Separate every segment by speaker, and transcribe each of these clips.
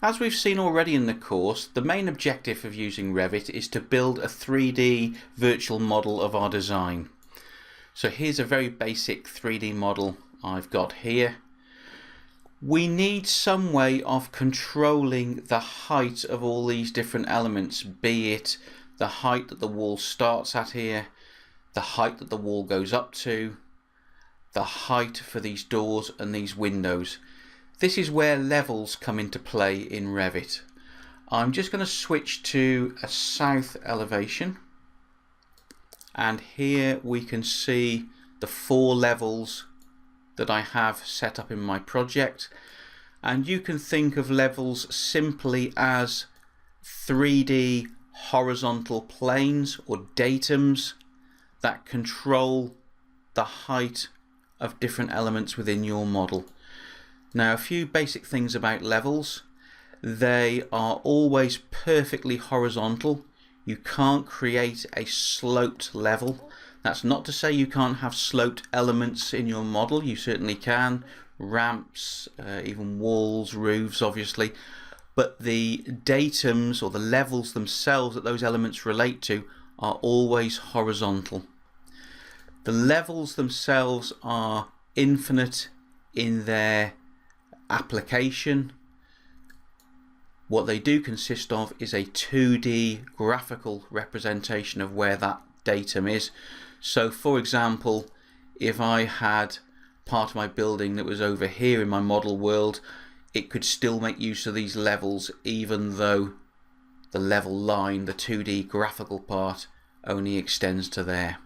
Speaker 1: As we've seen already in the course, the main objective of using Revit is to build a 3D virtual model of our design. So here's a very basic 3D model I've got here. We need some way of controlling the height of all these different elements, be it the height that the wall starts at here, the height that the wall goes up to, the height for these doors and these windows. This is where levels come into play in Revit. I'm just going to switch to a south elevation, and here we can see the 4 levels that I have set up in my project, and you can think of levels simply as 3D horizontal planes or datums that control the height of different elements within your model. Now, a few basic things about levels. They are always perfectly horizontal. You can't create a sloped level. That's not to say you can't have sloped elements in your model. You certainly can. Ramps, even walls, roofs, obviously. But the datums or the levels themselves that those elements relate to are always horizontal. The levels themselves are infinite in their application. What they do consist of is a 2D graphical representation of where that datum is. So for example, if I had part of my building that was over here in my model world, it could still make use of these levels even though the level line, the 2D graphical part, only extends to there.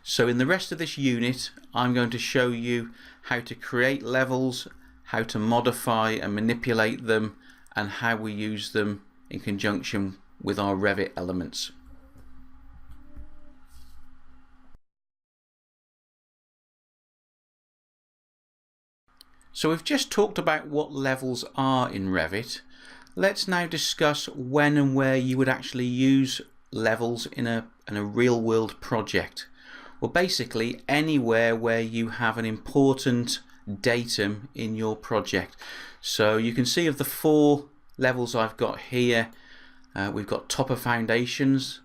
Speaker 1: So in the rest of this unit, I'm going to show you how to create levels, how to modify and manipulate them, and how we use them in conjunction with our Revit elements. So we've just talked about what levels are in Revit. Let's now discuss when and where you would actually use levels in a real world project. Well, basically anywhere where you have an important datum in your project. So you can see of the 4 levels I've got here, we've got top of foundations.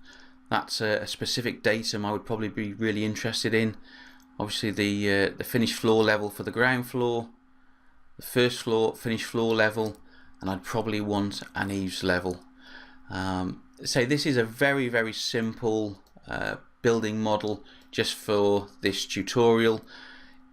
Speaker 1: That's a specific datum I would probably be really interested in. Obviously the finished floor level for the ground floor, the first floor finished floor level, and I'd probably want an eaves level. So this is a very simple building model just for this tutorial.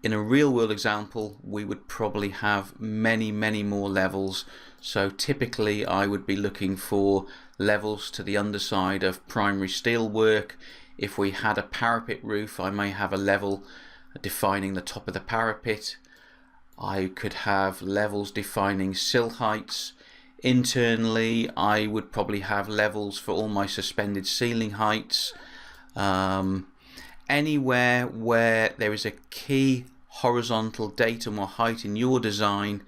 Speaker 1: In a real world example, we would probably have many more levels. So typically I would be looking for levels to the underside of primary steel work. If we had a parapet roof, I may have a level defining the top of the parapet. I could have levels defining sill heights. Internally, I would probably have levels for all my suspended ceiling heights. Anywhere where there is a key horizontal datum or height in your design,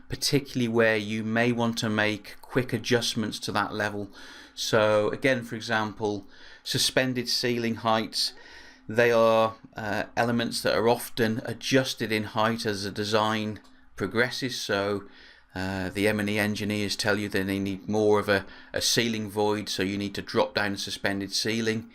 Speaker 1: particularly where you may want to make quick adjustments to that level. So again, for example, suspended ceiling heights, they are elements that are often adjusted in height as the design progresses. So the M&E engineers tell you that they need more of a ceiling void, so you need to drop down a suspended ceiling.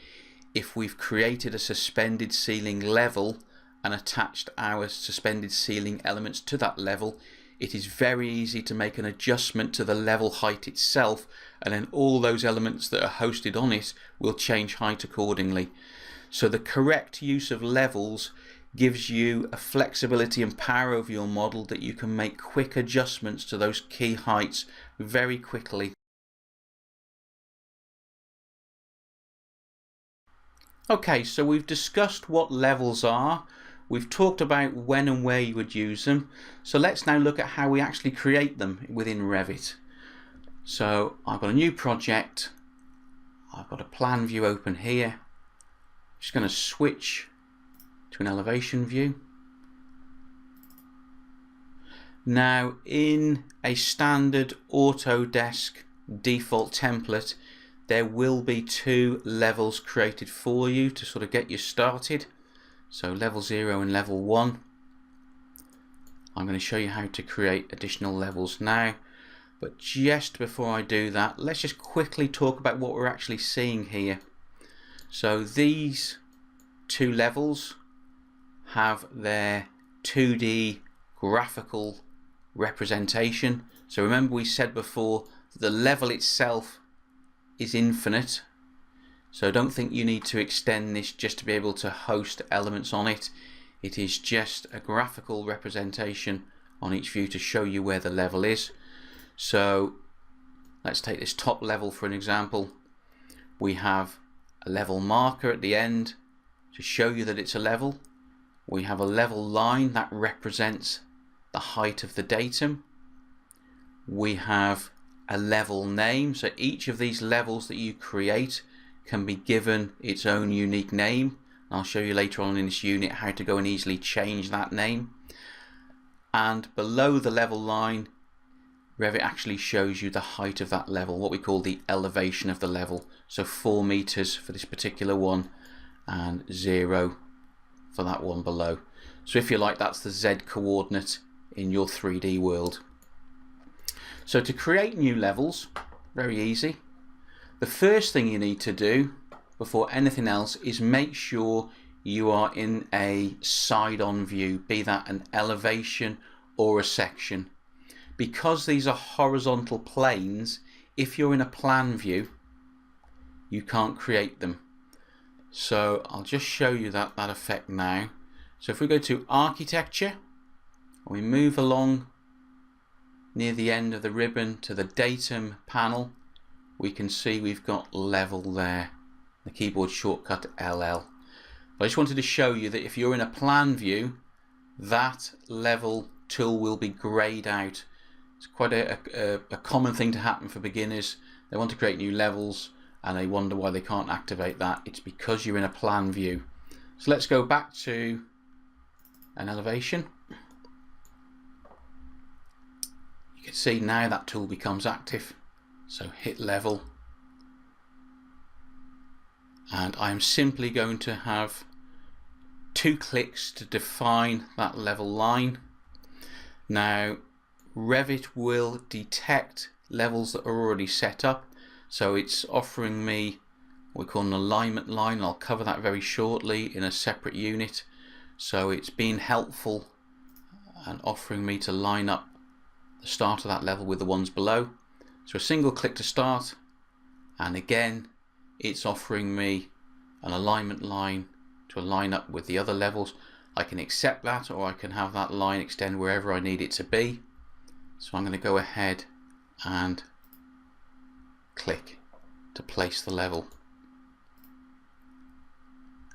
Speaker 1: If we've created a suspended ceiling level and attached our suspended ceiling elements to that level, it is very easy to make an adjustment to the level height itself, and then all those elements that are hosted on it will change height accordingly. So the correct use of levels gives you a flexibility and power over your model that you can make quick adjustments to those key heights very quickly. Okay, so we've discussed what levels are, we've talked about when and where you would use them, so let's now look at how we actually create them within Revit. So I've got a new project, I've got a plan view open here, I'm just going to switch to an elevation view. Now in a standard Autodesk default template, there will be 2 levels created for you to sort of get you started. So level 0 and level 1. I'm going to show you how to create additional levels now, but just before I do that, let's just quickly talk about what we're actually seeing here. So these two levels have their 2D graphical representation. So remember, we said before that the level itself is infinite, so don't think you need to extend this just to be able to host elements on it. It is just a graphical representation on each view to show you where the level is. So let's take this top level for an example. We have a level marker at the end to show you that it's a level. We have a level line that represents the height of the datum. We have a level name, so each of these levels that you create can be given its own unique name. I'll show you later on in this unit how to go and easily change that name. And below the level line, Revit actually shows you the height of that level, what we call the elevation of the level. So 4 meters for this particular one and 0 for that one below. So if you like, that's the Z coordinate in your 3D world. So to create new levels, very easy. The first thing you need to do before anything else is make sure you are in a side-on view, be that an elevation or a section. Because these are horizontal planes, if you're in a plan view, you can't create them. So I'll just show you that effect now. So if we go to architecture, we move along near the end of the ribbon to the datum panel, we can see we've got level there, the keyboard shortcut LL. But I just wanted to show you that if you're in a plan view, that level tool will be grayed out. It's quite a common thing to happen for beginners. They want to create new levels and they wonder why they can't activate that. It's because you're in a plan view. So let's go back to an elevation. You can see now that tool becomes active. So hit level, and I'm simply going to have 2 clicks to define that level line. Now Revit will detect levels that are already set up, so it's offering me what we call an alignment line. I'll cover that very shortly in a separate unit. So it's been helpful and offering me to line up the start of that level with the ones below. So a single click to start, and again it's offering me an alignment line to line up with the other levels. I can accept that, or I can have that line extend wherever I need it to be. So I'm going to go ahead and click to place the level,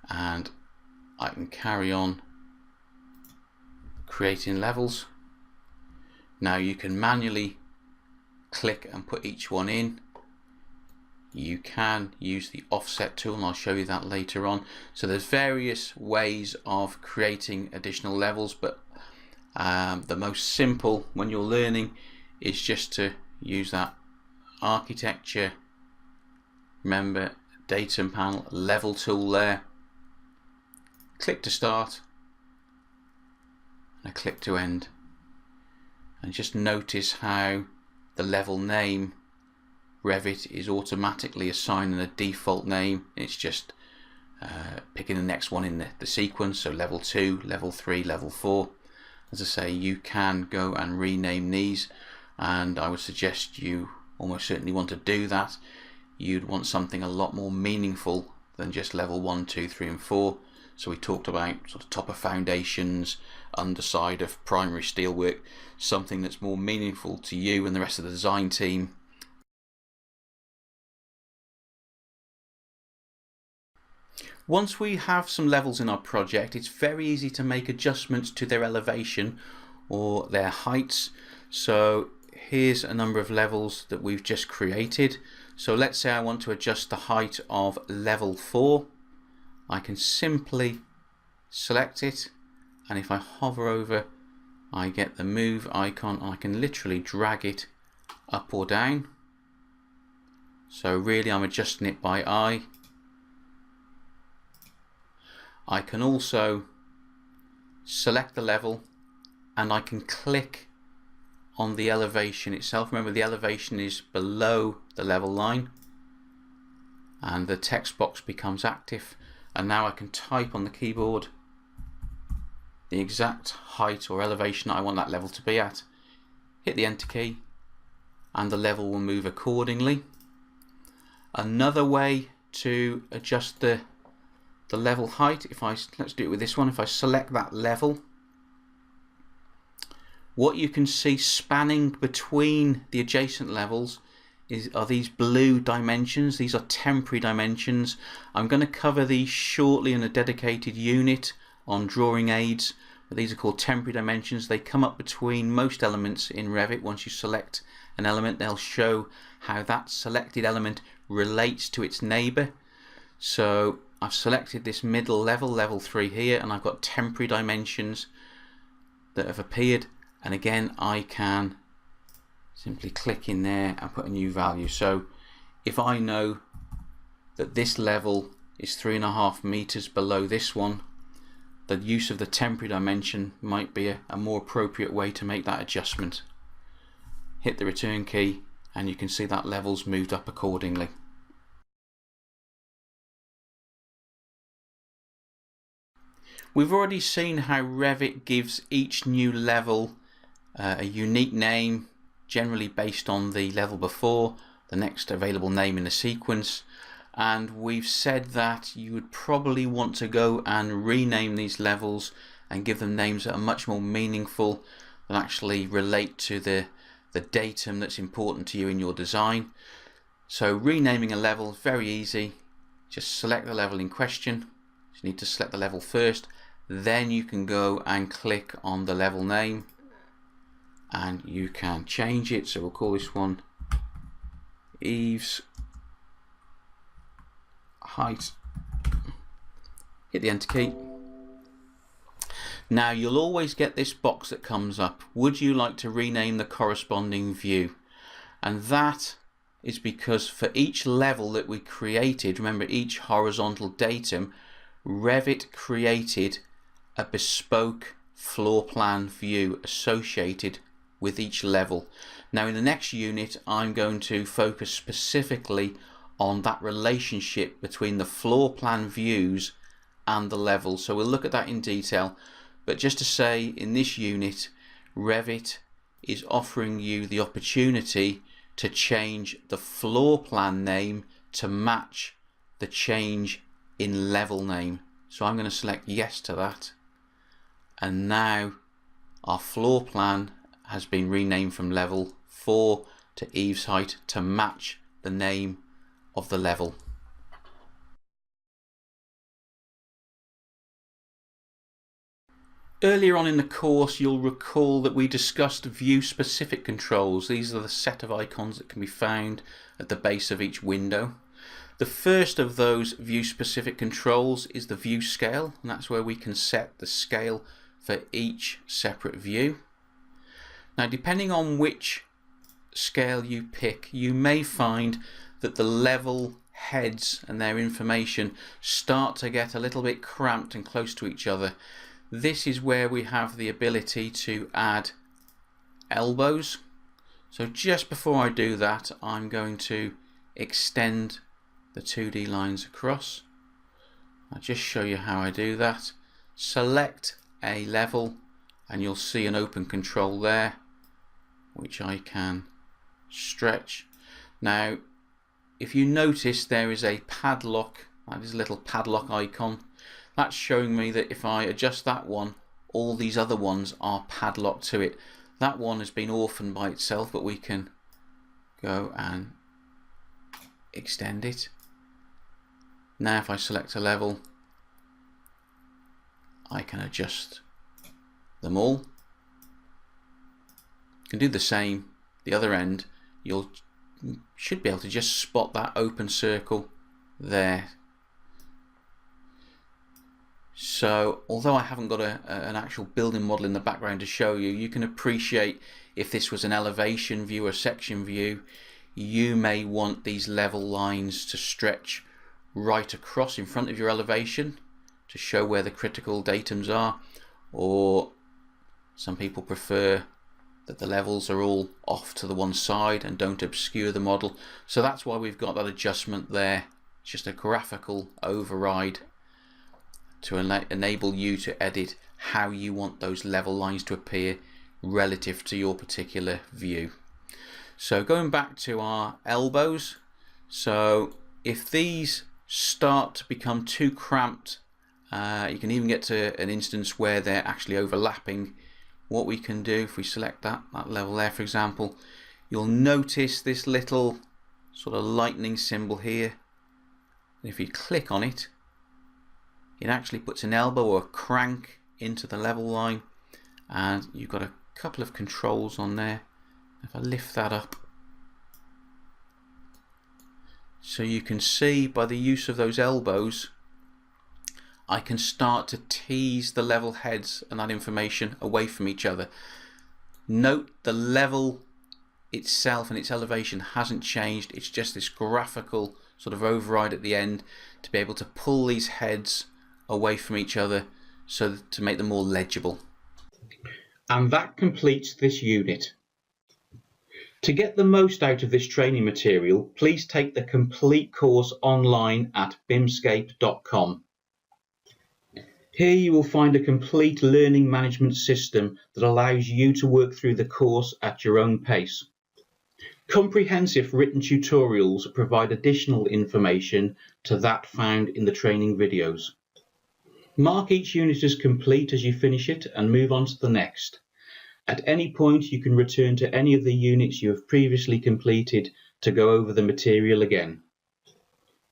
Speaker 1: and I can carry on creating levels. Now you can manually click and put each one in. You can use the offset tool, and I'll show you that later on. So there's various ways of creating additional levels, but the most simple when you're learning is just to use that architecture, remember, datum panel, level tool there. Click to start and click to end, and just notice how the level name, Revit is automatically assigning a default name. It's just picking the next one in the sequence, so level 2, level 3, level 4. As I say, you can go and rename these, and I would suggest you almost certainly want to do that. You'd want something a lot more meaningful than just level 1, 2, 3 and 4. So we talked about sort of top of foundations, underside of primary steelwork, something that's more meaningful to you and the rest of the design team. Once we have some levels in our project, it's very easy to make adjustments to their elevation or their heights. So here's a number of levels that we've just created. So let's say I want to adjust the height of level 4. I can simply select it, and if I hover over, I get the move icon, and I can literally drag it up or down. So really I'm adjusting it by eye. I can also select the level and I can click on the elevation itself. Remember, the elevation is below the level line, and the text box becomes active, and now I can type on the keyboard the exact height or elevation that I want that level to be at, hit the enter key, and the level will move accordingly. Another way to adjust the level height, let's do it with this one. If I select that level, what you can see spanning between the adjacent levels are these blue dimensions. These are temporary dimensions. I'm going to cover these shortly in a dedicated unit on drawing aids. But these are called temporary dimensions. They come up between most elements in Revit. Once you select an element, they'll show how that selected element relates to its neighbour. So I've selected this middle level, level 3 here, and I've got temporary dimensions that have appeared. And again, I can simply click in there and put a new value. So if I know that this level is 3.5 meters below this one, the use of the temporary dimension might be a more appropriate way to make that adjustment. Hit the return key, and you can see that level's moved up accordingly. We've already seen how Revit gives each new level a unique name, generally based on the level before, the next available name in the sequence. And we've said that you would probably want to go and rename these levels and give them names that are much more meaningful that actually relate to the datum that's important to you in your design. So renaming a level is very easy. Just select the level in question. You need to select the level first, then you can go and click on the level name and you can change it. So we'll call this one Eaves height. Hit the enter key. Now you'll always get this box that comes up. Would you like to rename the corresponding view? And that is because for each level that we created, remember each horizontal datum, Revit created a bespoke floor plan view associated with each level. Now in the next unit I'm going to focus specifically on that relationship between the floor plan views and the levels. So we'll look at that in detail, but just to say, in this unit Revit is offering you the opportunity to change the floor plan name to match the change in level name. So I'm going to select yes to that, and now our floor plan has been renamed from level 4 to Eaves height to match the name of the level. Earlier on in the course you'll recall that we discussed view specific controls. These are the set of icons that can be found at the base of each window. The first of those view specific controls is the view scale, and that's where we can set the scale for each separate view. Now depending on which scale you pick, you may find that the level heads and their information start to get a little bit cramped and close to each other. This is where we have the ability to add elbows. So just before I do that, I'm going to extend the 2D lines across. I'll just show you how I do that. Select a level and you'll see an open control there which I can stretch. Now if you notice, there is a padlock, that is a little padlock icon. That's showing me that if I adjust that one, all these other ones are padlocked to it. That one has been orphaned by itself, but we can go and extend it. Now if I select a level, I can adjust them all. You can do the same the other end. You should be able to just spot that open circle there. So although I haven't got an actual building model in the background to show you, you can appreciate if this was an elevation view or section view, you may want these level lines to stretch right across in front of your elevation to show where the critical datums are, or Some people prefer that the levels are all off to the one side and don't obscure the model. So that's why we've got that adjustment there. It's just a graphical override to enable you to edit how you want those level lines to appear relative to your particular view. So going back to our elbows, so if these start to become too cramped, you can even get to an instance where they're actually overlapping. What we can do, if we select that level there, for example, you'll notice this little sort of lightning symbol here. And if you click on it, it actually puts an elbow or a crank into the level line, and you've got a couple of controls on there. If I lift that up, so you can see by the use of those elbows, I can start to tease the level heads and that information away from each other. Note the level itself and its elevation hasn't changed. It's just this graphical sort of override at the end to be able to pull these heads away from each other so to make them more legible.
Speaker 2: And that completes this unit. To get the most out of this training material, please take the complete course online at bimscape.com. Here you will find a complete learning management system that allows you to work through the course at your own pace. Comprehensive written tutorials provide additional information to that found in the training videos. Mark each unit as complete as you finish it and move on to the next. At any point you can return to any of the units you have previously completed to go over the material again.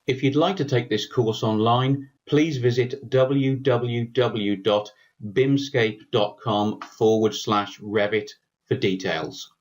Speaker 2: If you'd like to take this course online, please visit www.bimscape.com/Revit for details.